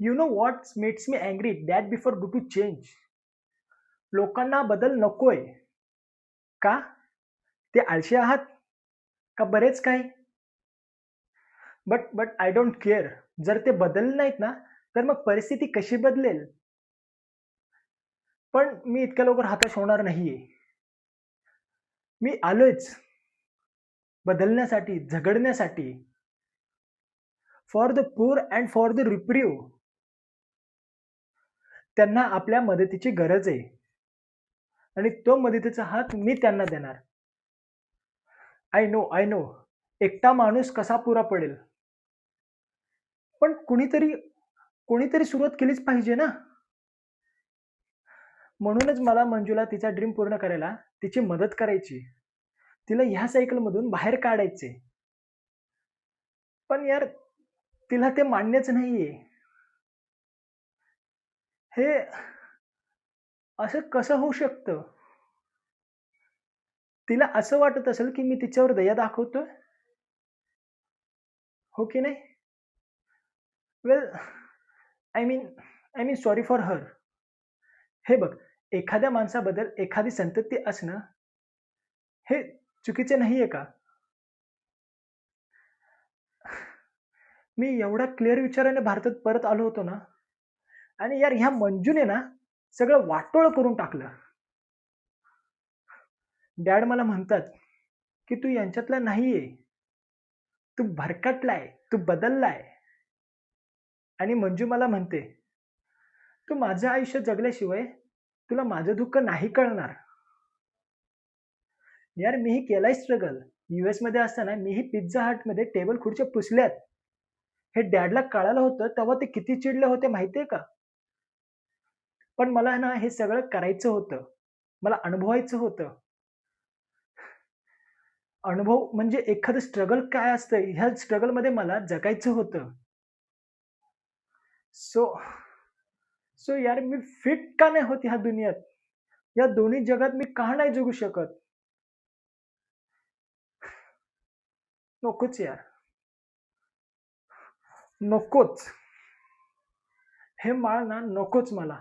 You know what makes me angry? That before do to change. लोकांना बदल नकोय. का? ते आळशी आहात? का बरेच काही? But I don't care. जर ते बदलले नाहीत ना, तर मग परिस्थिती कशी बदलेल? पण मी इतक्या लवकर हताश होणार नाहीये. मी आलोयच बदलण्यासाठी, झगडण्यासाठी. फॉर द पूर अँड फॉर द रिप्रिव्ह. त्यांना आपल्या मदतीची गरज आहे आणि तो मदतीचा हात मी त्यांना देणार. आय नो एकटा माणूस कसा पुरा पडेल, पण कुणीतरी कोणीतरी सुरुवात केलीच पाहिजे ना. म्हणूनच मला मंजूला तिचा ड्रीम पूर्ण करायला तिची मदत करायची, तिला ह्या सायकल मधून बाहेर काढायचे. पण यार तिला ते मान्यच नाहीये. हे असं कसं होऊ शकतं? तिला असं वाटत असेल की मी तिच्यावर दया दाखवतोय, हो की नाही? Well, I mean sorry for her. हे बघ, एखाद्या माणसाबद्दल एखादी संतती असणं हे चुकीचे नाहीये का? मी एवढा क्लिअर विचाराने भारतात परत आलो होतो ना, आणि यार ह्या मंजूने ना सगळं वाटोळ करून टाकलं. डॅड मला म्हणतात की तू यांच्यातला नाहीये, तू भरकटलाय, तू बदललाय. आणि मंजू मला म्हणते, तू माझं आयुष्य जगल्याशिवाय तुला माझं दुःख नाही कळणार. यार मीही केलाय स्ट्रगल. युएस मध्ये असताना मीही पिझ्झा हट मध्ये टेबल खुर्च्या पुसल्यात. हे डॅडला कळालं होतं तेव्हा ते किती चिडले होते माहितीये का? पण मला ना हे सगळं करायचं होतं, मला अनुभवायचं होतं. अनुभव म्हणजे एखादं स्ट्रगल काय असतं ह्या स्ट्रगल मध्ये मला जगायचं होतं. सो सो यार मी फिट का नाही होत ह्या दुनियात? या दोन्ही जगात मी का नाही जगू शकत? नकोच यार, नकोच. हे माळ ना नकोच मला.